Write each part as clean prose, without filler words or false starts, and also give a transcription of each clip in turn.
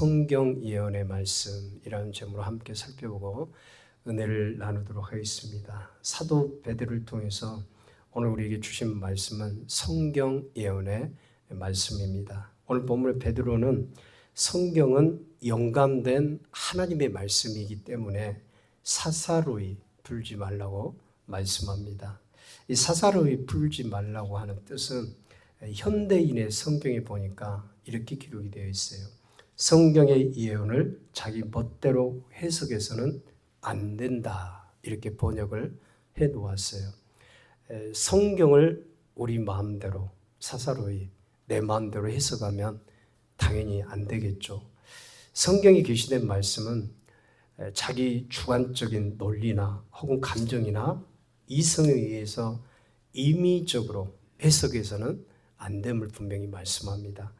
성경 예언의 말씀이라는 제목으로 함께 살펴보고 은혜를 나누도록 하겠습니다. 사도 베드로를 통해서 오늘 우리에게 주신 말씀은 성경 예언의 말씀입니다. 오늘 본문의 베드로는 성경은 영감된 하나님의 말씀이기 때문에 사사로이 풀지 말라고 말씀합니다. 이 사사로이 풀지 말라고 하는 뜻은 현대인의 성경에 보니까 이렇게 기록이 되어 있어요. 성경의 예언을 자기 멋대로 해석해서는 안 된다, 이렇게 번역을 해 놓았어요. 성경을 우리 마음대로 사사로이 내 마음대로 해석하면 당연히 안 되겠죠. 성경에 게시된 말씀은 자기 주관적인 논리나 혹은 감정이나 이성에 의해서 임의적으로 해석해서는 안 됨을 분명히 말씀합니다.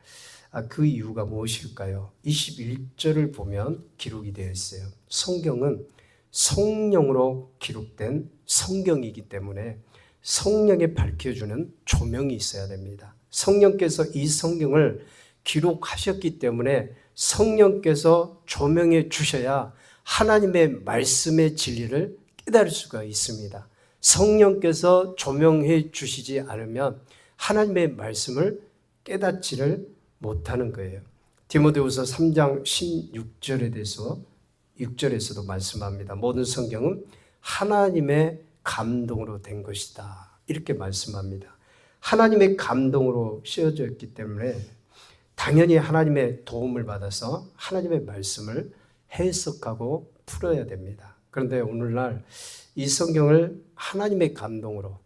그 이유가 무엇일까요? 21절을 보면 기록이 되어 있어요. 성경은 성령으로 기록된 성경이기 때문에 성령에 밝혀주는 조명이 있어야 됩니다. 성령께서 이 성경을 기록하셨기 때문에 성령께서 조명해 주셔야 하나님의 말씀의 진리를 깨달을 수가 있습니다. 성령께서 조명해 주시지 않으면 하나님의 말씀을 깨닫지를 못하는 거예요. 디모데후서 3장 16절에 대해서 6절에서도 말씀합니다. 모든 성경은 하나님의 감동으로 된 것이다, 이렇게 말씀합니다. 하나님의 감동으로 쓰여져 있기 때문에 당연히 하나님의 도움을 받아서 하나님의 말씀을 해석하고 풀어야 됩니다. 그런데 오늘날 이 성경을 하나님의 감동으로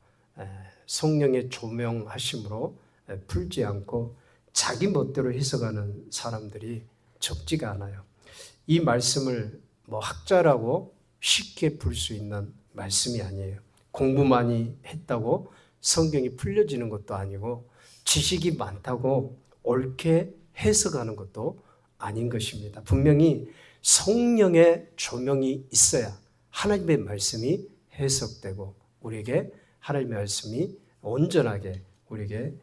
성령의 조명하심으로 풀지 않고 자기 멋대로 해석하는 사람들이 적지가 않아요. 이 말씀을 학자라고 쉽게 풀 수 있는 말씀이 아니에요. 공부 많이 했다고 성경이 풀려지는 것도 아니고 지식이 많다고 옳게 해석하는 것도 아닌 것입니다. 분명히 성령의 조명이 있어야 하나님의 말씀이 해석되고 우리에게 하나님의 말씀이 온전하게 우리에게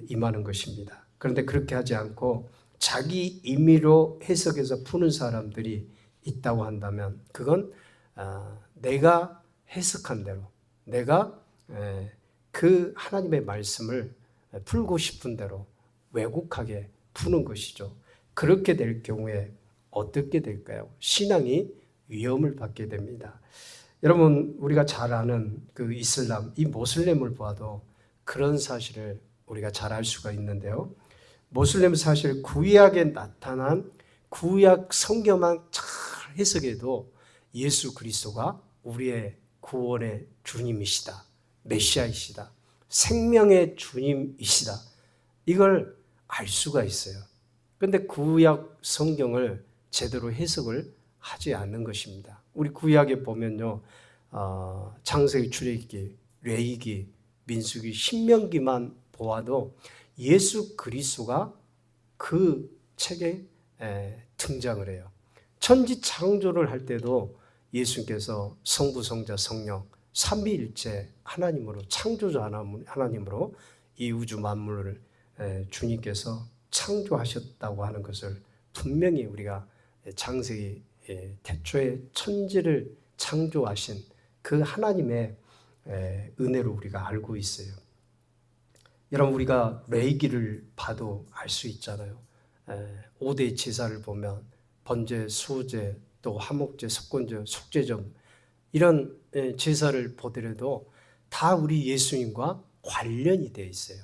임하는 것입니다. 그런데 그렇게 하지 않고 자기 임의로 해석해서 푸는 사람들이 있다고 한다면 그건 내가 해석한 대로, 내가 그 하나님의 말씀을 풀고 싶은 대로 왜곡하게 푸는 것이죠. 그렇게 될 경우에 어떻게 될까요? 신앙이 위험을 받게 됩니다. 여러분, 우리가 잘 아는 그 이슬람, 이 모슬렘을 봐도 그런 사실을 우리가 잘 알 수가 있는데요. 모슬렘은 사실 구약에 나타난 구약 성경만 잘 해석해도 예수 그리스도가 우리의 구원의 주님이시다, 메시아이시다, 생명의 주님이시다, 이걸 알 수가 있어요. 그런데 구약 성경을 제대로 해석을 하지 않는 것입니다. 우리 구약에 보면요, 창세기, 출애굽기, 레위기, 민수기, 신명기만 보아도 예수 그리스도가 그 책에 등장을 해요. 천지 창조를 할 때도 예수님께서 성부, 성자, 성령 삼위일체 하나님으로, 창조자 하나님으로 이 우주 만물을 주님께서 창조하셨다고 하는 것을 분명히 우리가 창세기 태초에 천지를 창조하신 그 하나님의 은혜로 우리가 알고 있어요. 여러분, 우리가 레위기를 봐도 알 수 있잖아요. 5대 제사를 보면 번제, 수제, 또 화목제, 속건제, 속죄점, 이런 제사를 보더라도 다 우리 예수님과 관련이 되어 있어요.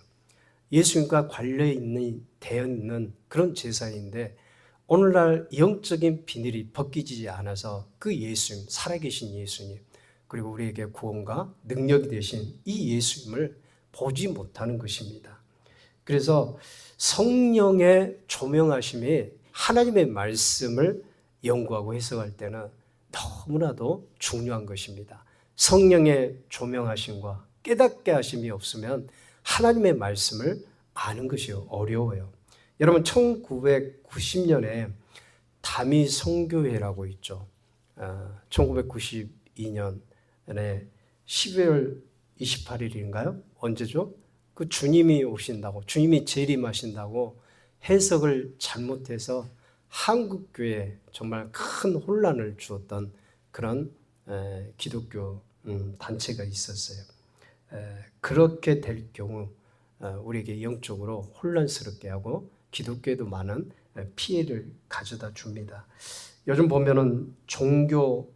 예수님과 관련이 되어 있는 그런 제사인데 오늘날 영적인 비늘이 벗기지 않아서 그 예수님, 살아계신 예수님, 그리고 우리에게 구원과 능력이 되신 이 예수님을 보지 못하는 것입니다. 그래서 성령의 조명하심이 하나님의 말씀을 연구하고 해석할 때는 너무나도 중요한 것입니다. 성령의 조명하심과 깨닫게 하심이 없으면 하나님의 말씀을 아는 것이 어려워요. 여러분, 1990년에 다미 선교회라고 있죠. 1992년에 12월 28일인가요? 언제죠? 그 주님이 오신다고, 주님이 재림하신다고 해석을 잘못해서 한국교회에 정말 큰 혼란을 주었던 그런 기독교 단체가 있었어요. 그렇게 될 경우 우리에게 영적으로 혼란스럽게 하고 기독교에도 많은 피해를 가져다 줍니다. 요즘 보면은 종교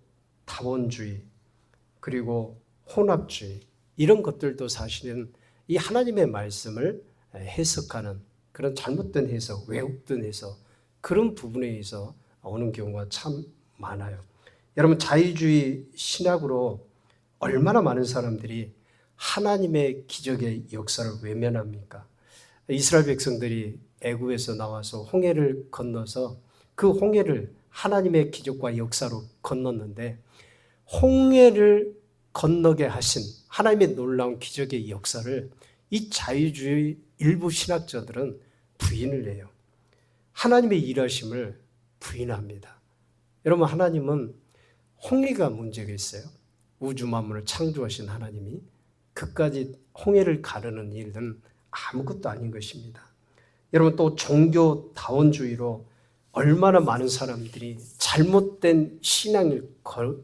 다원주의 그리고 혼합주의 이런 것들도 사실은 이 하나님의 말씀을 해석하는 그런 잘못된 해석, 왜곡된 해석 그런 부분에 의해서 오는 경우가 참 많아요. 여러분 자유주의 신학으로 얼마나 많은 사람들이 하나님의 기적의 역사를 외면합니까? 이스라엘 백성들이 애굽에서 나와서 홍해를 건너서 그 홍해를 하나님의 기적과 역사로 건넜는데 홍해를 건너게 하신 하나님의 놀라운 기적의 역사를 이 자유주의 일부 신학자들은 부인을 해요. 하나님의 일하심을 부인합니다. 여러분 하나님은 홍해가 문제겠어요? 우주 만물을 창조하신 하나님이 그까지 홍해를 가르는 일은 아무것도 아닌 것입니다. 여러분 또 종교 다원주의로 얼마나 많은 사람들이 잘못된 신앙의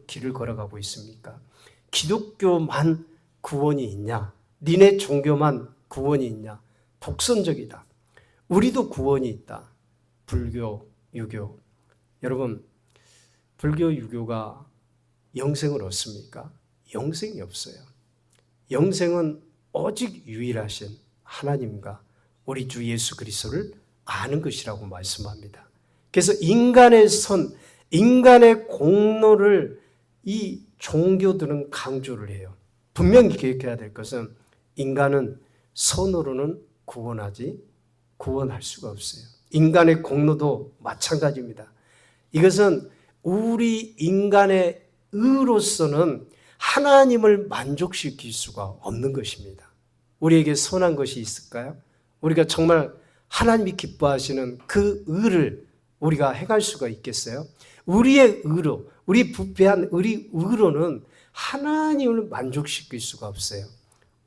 길을 걸어가고 있습니까? 기독교만 구원이 있냐? 니네 종교만 구원이 있냐? 독선적이다. 우리도 구원이 있다. 불교, 유교. 여러분 불교, 유교가 영생을 얻습니까? 영생이 없어요. 영생은 오직 유일하신 하나님과 우리 주 예수 그리스도를 아는 것이라고 말씀합니다. 그래서 인간의 선, 인간의 공로를 이 종교들은 강조를 해요. 분명히 기억해야 될 것은 인간은 선으로는 구원할 수가 없어요. 인간의 공로도 마찬가지입니다. 이것은 우리 인간의 의로서는 하나님을 만족시킬 수가 없는 것입니다. 우리에게 선한 것이 있을까요? 우리가 정말 하나님이 기뻐하시는 그 의를 우리가 행할 수가 있겠어요? 우리의 의로, 우리 부패한 우리 의로는 하나님을 만족시킬 수가 없어요.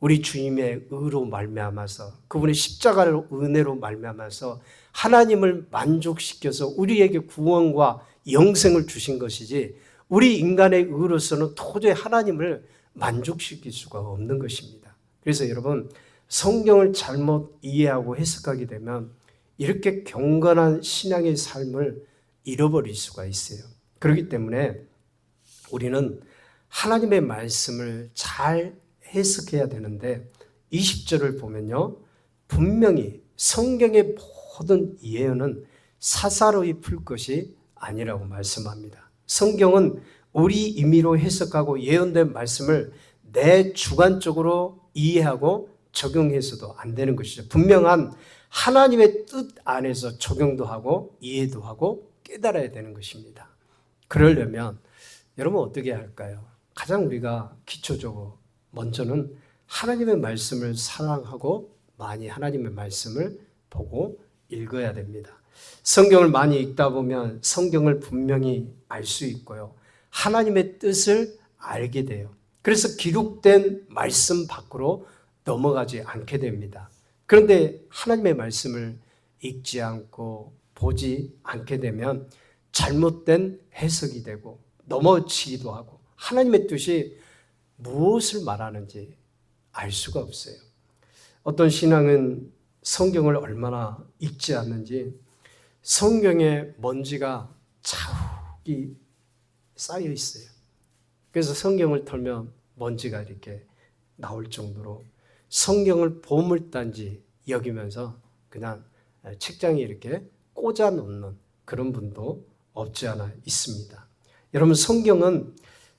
우리 주님의 의로 말미암아서 그분의 십자가로 은혜로 말미암아서 하나님을 만족시켜서 우리에게 구원과 영생을 주신 것이지 우리 인간의 의로서는 도저히 하나님을 만족시킬 수가 없는 것입니다. 그래서 여러분 성경을 잘못 이해하고 해석하게 되면 이렇게 경건한 신앙의 삶을 잃어버릴 수가 있어요. 그렇기 때문에 우리는 하나님의 말씀을 잘 해석해야 되는데 20절을 보면요. 분명히 성경의 모든 예언은 사사로이 풀 것이 아니라고 말씀합니다. 성경은 우리 임의로 해석하고 예언된 말씀을 내 주관적으로 이해하고 적용해서도 안 되는 것이죠. 분명한 하나님의 뜻 안에서 적용도 하고 이해도 하고 깨달아야 되는 것입니다. 그러려면 여러분 어떻게 할까요? 가장 우리가 기초적으로 먼저는 하나님의 말씀을 사랑하고 많이 하나님의 말씀을 보고 읽어야 됩니다. 성경을 많이 읽다 보면 성경을 분명히 알 수 있고요. 하나님의 뜻을 알게 돼요. 그래서 기록된 말씀 밖으로 넘어가지 않게 됩니다. 그런데 하나님의 말씀을 읽지 않고 보지 않게 되면 잘못된 해석이 되고 넘어치기도 하고 하나님의 뜻이 무엇을 말하는지 알 수가 없어요. 어떤 신앙은 성경을 얼마나 읽지 않는지 성경에 먼지가 자욱이 쌓여 있어요. 그래서 성경을 털면 먼지가 이렇게 나올 정도로 성경을 보물단지 여기면서 그냥 책장에 이렇게 꽂아 놓는 그런 분도 없지 않아 있습니다. 여러분 성경은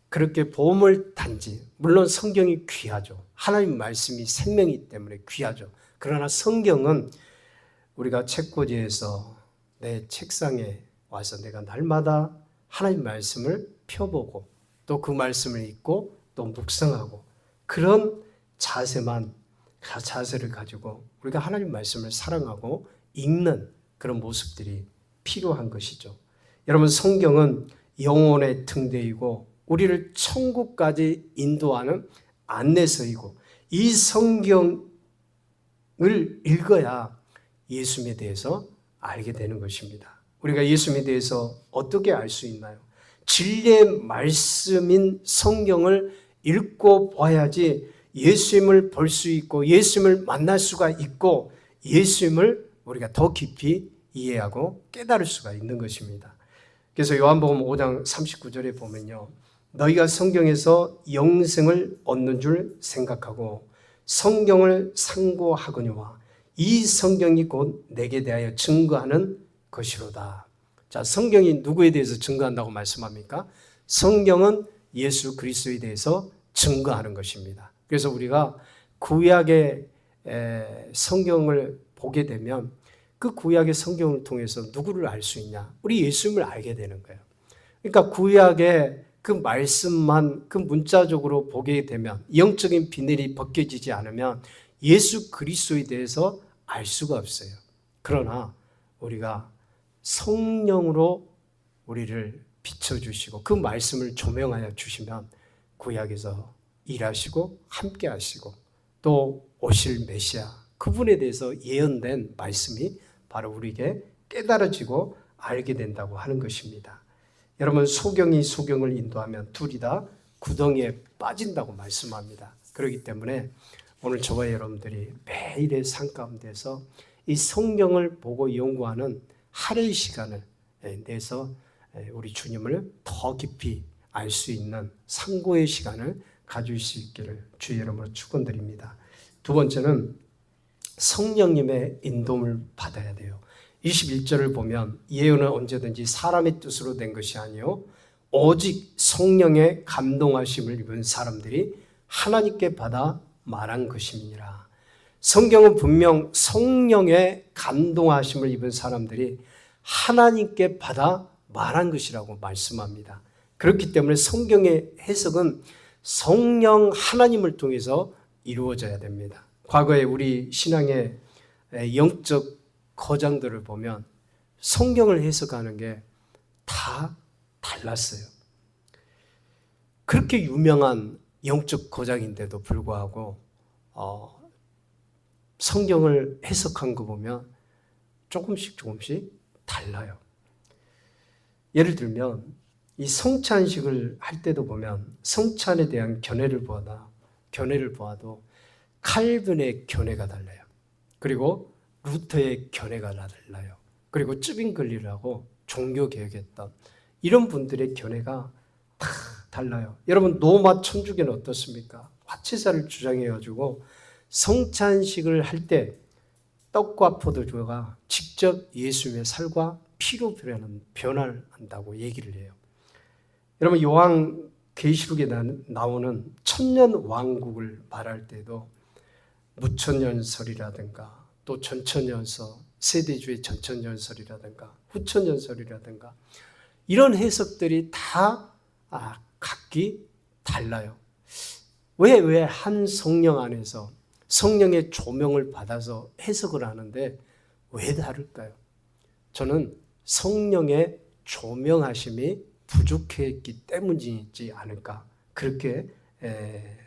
그렇게 보물단지, 물론 성경이 귀하죠. 하나님 말씀이 생명이기 때문에 귀하죠. 그러나 성경은 우리가 책꽂이에서 내 책상에 와서 내가 날마다 하나님 말씀을 펴보고 또 그 말씀을 읽고 또 묵상하고 그런 자세를 가지고 우리가 하나님 말씀을 사랑하고 읽는 그런 모습들이 필요한 것이죠. 여러분 성경은 영혼의 등대이고 우리를 천국까지 인도하는 안내서이고 이 성경을 읽어야 예수님에 대해서 알게 되는 것입니다. 우리가 예수님에 대해서 어떻게 알 수 있나요? 진리의 말씀인 성경을 읽고 봐야지 예수님을 볼 수 있고 예수님을 만날 수가 있고 예수님을 우리가 더 깊이 이해하고 깨달을 수가 있는 것입니다. 그래서 요한복음 5장 39절에 보면요. 너희가 성경에서 영생을 얻는 줄 생각하고 성경을 상고하거니와 이 성경이 곧 내게 대하여 증거하는 것이로다. 자, 성경이 누구에 대해서 증거한다고 말씀합니까? 성경은 예수 그리스도에 대해서 증거하는 것입니다. 그래서 우리가 구약의 성경을 보게 되면 그 구약의 성경을 통해서 누구를 알 수 있냐? 우리 예수님을 알게 되는 거예요. 그러니까 구약의 그 말씀만 그 문자적으로 보게 되면 영적인 비늘이 벗겨지지 않으면 예수 그리스도에 대해서 알 수가 없어요. 그러나 우리가 성령으로 우리를 비춰주시고 그 말씀을 조명하여 주시면 구약에서 일하시고 함께 하시고 또 오실 메시아 그분에 대해서 예언된 말씀이 바로 우리에게 깨달아지고 알게 된다고 하는 것입니다. 여러분 소경이 소경을 인도하면 둘이 다 구덩이에 빠진다고 말씀합니다. 그렇기 때문에 오늘 저와 여러분들이 매일의 삶 가운데서 이 성경을 보고 연구하는 하루의 시간을 내서 우리 주님을 더 깊이 알 수 있는 상고의 시간을 가질 수 있기를 주의 이름으로 축원드립니다. 두 번째는 성령님의 인도를 받아야 돼요. 21절을 보면 예언은 언제든지 사람의 뜻으로 된 것이 아니요 오직 성령의 감동하심을 입은 사람들이 하나님께 받아 말한 것임이니라. 성경은 분명 성령의 감동하심을 입은 사람들이 하나님께 받아 말한 것이라고 말씀합니다. 그렇기 때문에 성경의 해석은 성령 하나님을 통해서 이루어져야 됩니다. 과거에 우리 신앙의 영적 거장들을 보면 성경을 해석하는 게 다 달랐어요. 그렇게 유명한 영적 거장인데도 불구하고 성경을 해석한 거 보면 조금씩 달라요. 예를 들면 이 성찬식을 할 때도 보면 성찬에 대한 견해를 보아도 칼빈의 견해가 달라요. 그리고 루터의 견해가 달라요. 그리고 쯔빙글리라고 종교개혁했던 이런 분들의 견해가 다 달라요. 여러분 노마 천주교는 어떻습니까? 화채사를 주장해가지고 성찬식을 할 때 떡과 포도주가 직접 예수님의 살과 피로 변화를 한다고 얘기를 해요. 여러분 요한계시록에 나오는 천년 왕국을 말할 때도 무천년설이라든가 또 전천년설, 세대주의 전천년설이라든가 후천년설이라든가 이런 해석들이 다 각기 달라요. 왜 한 성령 안에서 성령의 조명을 받아서 해석을 하는데 왜 다를까요? 저는 성령의 조명하심이 부족했기 때문이지 않을까 그렇게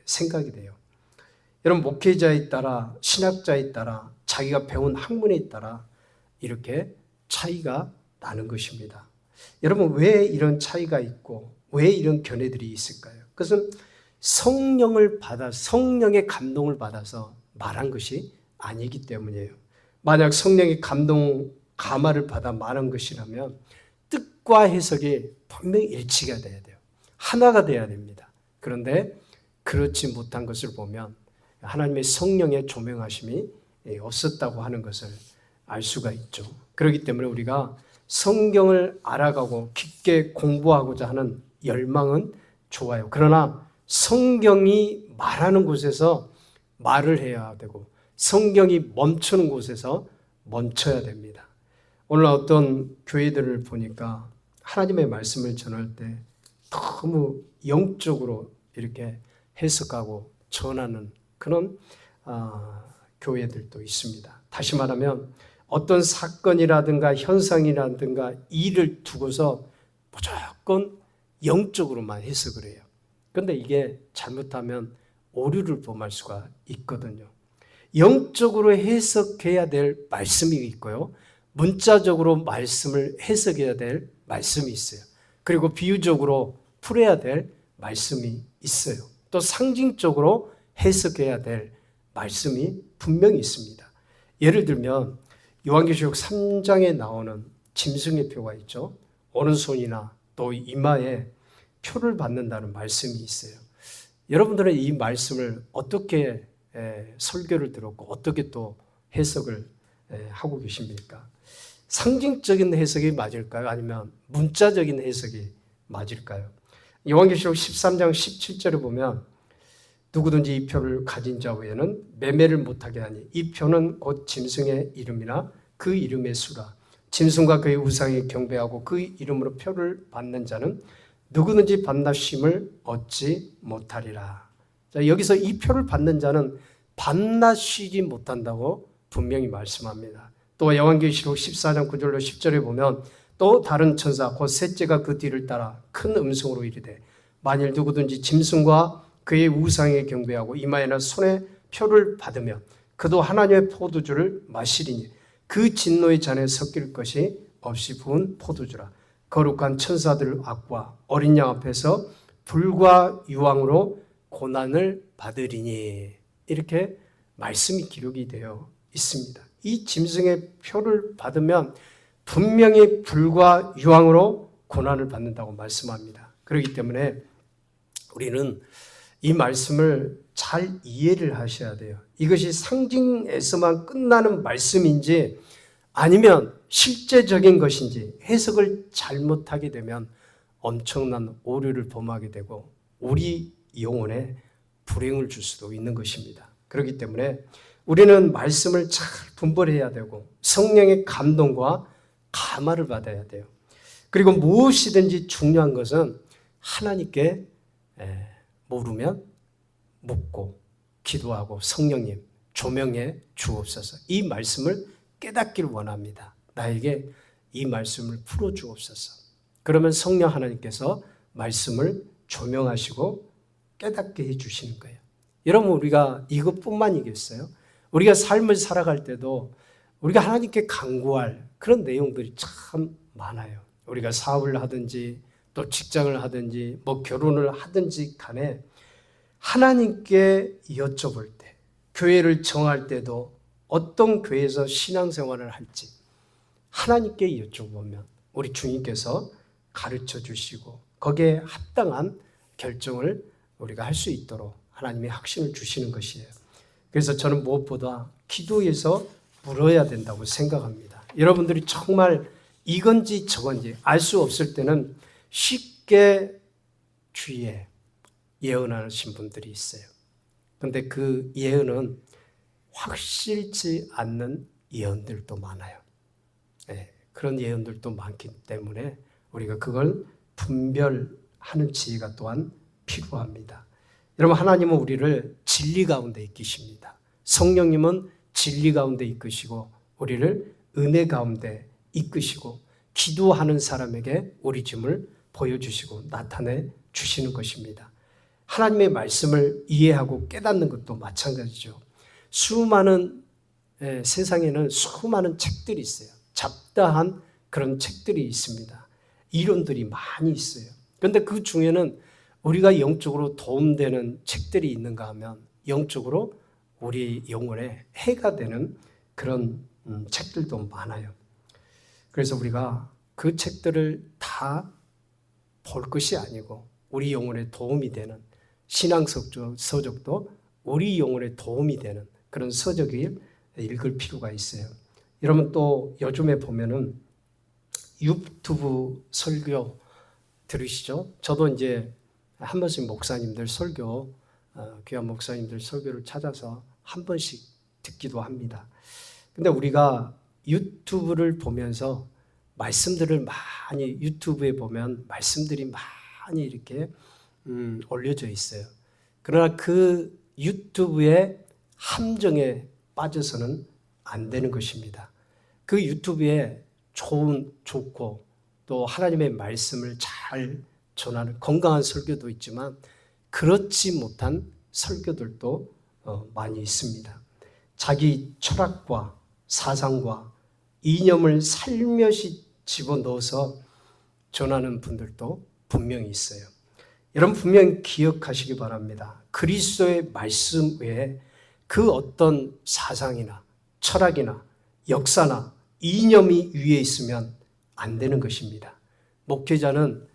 생각이 돼요. 여러분 목회자에 따라 신학자에 따라 자기가 배운 학문에 따라 이렇게 차이가 나는 것입니다. 여러분 왜 이런 차이가 있고 왜 이런 견해들이 있을까요? 그것은 성령을 받아 성령의 감동을 받아서 말한 것이 아니기 때문이에요. 만약 성령의 감화를 받아 말한 것이라면 뜻과 해석이 분명히 일치가 돼야 돼요. 하나가 돼야 됩니다. 그런데 그렇지 못한 것을 보면 하나님의 성령의 조명하심이 없었다고 하는 것을 알 수가 있죠. 그렇기 때문에 우리가 성경을 알아가고 깊게 공부하고자 하는 열망은 좋아요. 그러나 성경이 말하는 곳에서 말을 해야 되고 성경이 멈추는 곳에서 멈춰야 됩니다. 오늘 어떤 교회들을 보니까 하나님의 말씀을 전할 때 너무 영적으로 이렇게 해석하고 전하는 그런 교회들도 있습니다. 다시 말하면 어떤 사건이라든가 현상이라든가 일을 두고서 무조건 영적으로만 해석을 해요. 그런데 이게 잘못하면 오류를 범할 수가 있거든요. 영적으로 해석해야 될 말씀이 있고요. 문자적으로 말씀을 해석해야 될 말씀이 있어요. 그리고 비유적으로 풀어야 될 말씀이 있어요. 또 상징적으로 해석해야 될 말씀이 분명히 있습니다. 예를 들면 요한계시록 3장에 나오는 짐승의 표가 있죠. 오른손이나 또 이마에 표를 받는다는 말씀이 있어요. 여러분들은 이 말씀을 어떻게 설교를 들었고 어떻게 또 해석을 하고 계십니까? 상징적인 해석이 맞을까요? 아니면 문자적인 해석이 맞을까요? 요한계시록 13장 17절에 보면 누구든지 이 표를 가진 자 외에는 매매를 못하게 하니 이 표는 곧 짐승의 이름이나 그 이름의 수라. 짐승과 그의 우상에 경배하고 그 이름으로 표를 받는 자는 누구든지 반납심을 얻지 못하리라. 자, 여기서 이 표를 받는 자는 반납시지 못한다고 분명히 말씀합니다. 또 요한계시록 14장 9절로 10절에 보면 또 다른 천사 곧 셋째가 그 뒤를 따라 큰 음성으로 이르되 만일 누구든지 짐승과 그의 우상에 경배하고 이마에나 손에 표를 받으면 그도 하나님의 포도주를 마시리니 그 진노의 잔에 섞일 것이 없이 부은 포도주라. 거룩한 천사들 앞과 어린 양 앞에서 불과 유황으로 고난을 받으리니 이렇게 말씀이 기록이 되어 있습니다. 이 짐승의 표를 받으면 분명히 불과 유황으로 고난을 받는다고 말씀합니다. 그렇기 때문에 우리는 이 말씀을 잘 이해를 하셔야 돼요. 이것이 상징에서만 끝나는 말씀인지 아니면 실제적인 것인지 해석을 잘못하게 되면 엄청난 오류를 범하게 되고 우리 영혼에 불행을 줄 수도 있는 것입니다. 그렇기 때문에 우리는 말씀을 잘 분별해야 되고 성령의 감동과 감화를 받아야 돼요. 그리고 무엇이든지 중요한 것은 하나님께 모르면 묻고 기도하고 성령님 조명해 주옵소서. 이 말씀을 깨닫기를 원합니다. 나에게 이 말씀을 풀어 주옵소서. 그러면 성령 하나님께서 말씀을 조명하시고 깨닫게 해 주시는 거예요. 여러분 우리가 이것뿐만이겠어요? 우리가 삶을 살아갈 때도 우리가 하나님께 간구할 그런 내용들이 참 많아요. 우리가 사업을 하든지 또 직장을 하든지 뭐 결혼을 하든지 간에 하나님께 여쭤볼 때 교회를 정할 때도 어떤 교회에서 신앙생활을 할지 하나님께 여쭤보면 우리 주님께서 가르쳐 주시고 거기에 합당한 결정을 우리가 할 수 있도록 하나님의 확신을 주시는 것이에요. 그래서 저는 무엇보다 기도에서 물어야 된다고 생각합니다. 여러분들이 정말 이건지 저건지 알 수 없을 때는 쉽게 주위에 예언하신 분들이 있어요. 그런데 그 예언은 확실치 않는 예언들도 많아요. 네, 그런 예언들도 많기 때문에 우리가 그걸 분별하는 지혜가 또한 필요합니다. 여러분 하나님은 우리를 진리 가운데 이끄십니다. 성령님은 진리 가운데 이끄시고 우리를 은혜 가운데 이끄시고 기도하는 사람에게 우리 짐을 보여주시고 나타내 주시는 것입니다. 하나님의 말씀을 이해하고 깨닫는 것도 마찬가지죠. 세상에는 수많은 책들이 있어요. 잡다한 그런 책들이 있습니다. 이론들이 많이 있어요. 그런데 그 중에는 우리가 영적으로 도움되는 책들이 있는가 하면 영적으로 우리 영혼에 해가 되는 그런 책들도 많아요. 그래서 우리가 그 책들을 다 볼 것이 아니고 우리 영혼에 도움이 되는 서적도 우리 영혼에 도움이 되는 그런 서적을 읽을 필요가 있어요. 여러분 또 요즘에 보면은 유튜브 설교 들으시죠? 저도 이제 한 번씩 목사님들 설교, 귀한 목사님들 설교를 찾아서 한 번씩 듣기도 합니다. 근데 우리가 유튜브를 보면서 말씀들을 많이 유튜브에 보면 말씀들이 많이 이렇게 올려져 있어요. 그러나 그 유튜브의 함정에 빠져서는 안 되는 것입니다. 그 유튜브에 좋고 또 하나님의 말씀을 잘 전하는 건강한 설교도 있지만 그렇지 못한 설교들도 많이 있습니다. 자기 철학과 사상과 이념을 살며시 집어넣어서 전하는 분들도 분명히 있어요. 여러분 분명히 기억하시기 바랍니다. 그리스도의 말씀 외에 그 어떤 사상이나 철학이나 역사나 이념이 위에 있으면 안 되는 것입니다. 목회자는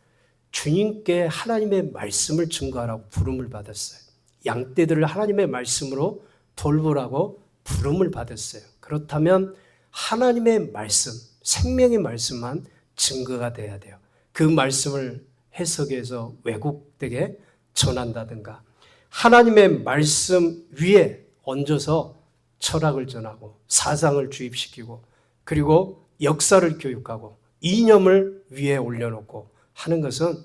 주님께 하나님의 말씀을 증거하라고 부름을 받았어요. 양떼들을 하나님의 말씀으로 돌보라고 부름을 받았어요. 그렇다면 하나님의 말씀, 생명의 말씀만 증거가 돼야 돼요. 그 말씀을 해석해서 외국되게 전한다든가 하나님의 말씀 위에 얹어서 철학을 전하고 사상을 주입시키고 그리고 역사를 교육하고 이념을 위에 올려놓고 하는 것은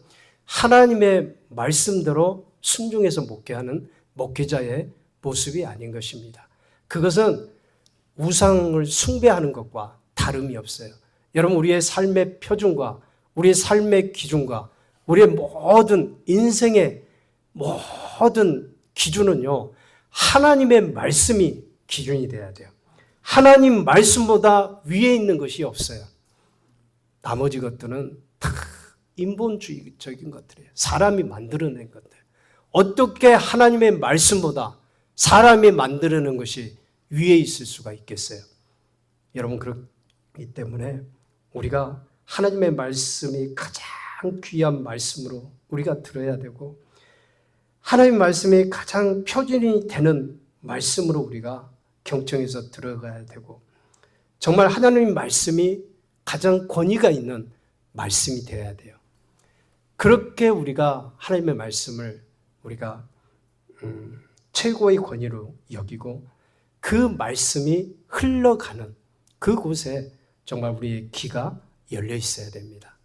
하나님의 말씀대로 순종해서 목회하는 목회자의 모습이 아닌 것입니다. 그것은 우상을 숭배하는 것과 다름이 없어요. 여러분 우리의 삶의 표준과 우리의 삶의 기준과 우리의 모든 인생의 모든 기준은요, 하나님의 말씀이 기준이 돼야 돼요. 하나님 말씀보다 위에 있는 것이 없어요. 나머지 것들은 다 인본주의적인 것들이에요. 사람이 만들어낸 것들. 어떻게 하나님의 말씀보다 사람이 만들어낸 것이 위에 있을 수가 있겠어요? 여러분 그렇기 때문에 우리가 하나님의 말씀이 가장 귀한 말씀으로 우리가 들어야 되고 하나님의 말씀이 가장 표준이 되는 말씀으로 우리가 경청해서 들어가야 되고 정말 하나님의 말씀이 가장 권위가 있는 말씀이 되어야 돼요. 그렇게 우리가 하나님의 말씀을 우리가 최고의 권위로 여기고 그 말씀이 흘러가는 그곳에 정말 우리의 귀가 열려 있어야 됩니다.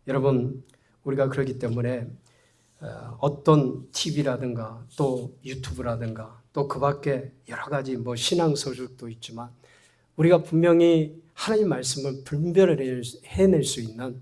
여러분 우리가 그렇기 때문에 어떤 TV라든가 또 유튜브라든가 또 그 밖에 여러 가지 신앙 소식도 있지만 우리가 분명히 하나님 말씀을 분별을 해낼 수 있는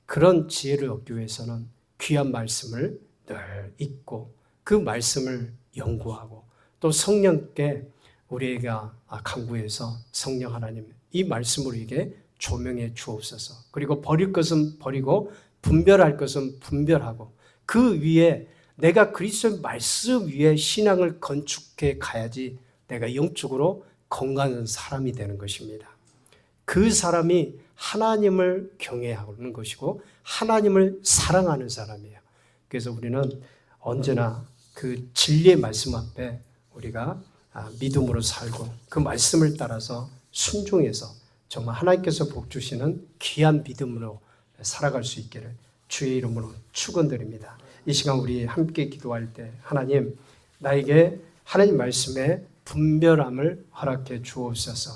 그런 지혜를 얻기 위해서는 귀한 말씀을 늘 읽고 그 말씀을 연구하고 또 성령께 우리가 간구해서 성령 하나님 이 말씀으로 이게 조명해 주옵소서. 그리고 버릴 것은 버리고 분별할 것은 분별하고 그 위에 내가 그리스도의 말씀 위에 신앙을 건축해 가야지 내가 영적으로 건강한 사람이 되는 것입니다. 그 사람이 하나님을 경외하는 것이고 하나님을 사랑하는 사람이에요. 그래서 우리는 언제나 그 진리의 말씀 앞에 우리가 믿음으로 살고 그 말씀을 따라서 순종해서 정말 하나님께서 복 주시는 귀한 믿음으로 살아갈 수 있기를 주의 이름으로 축원드립니다. 이 시간 우리 함께 기도할 때 하나님 나에게 하나님 말씀에 분별함을 허락해 주옵소서.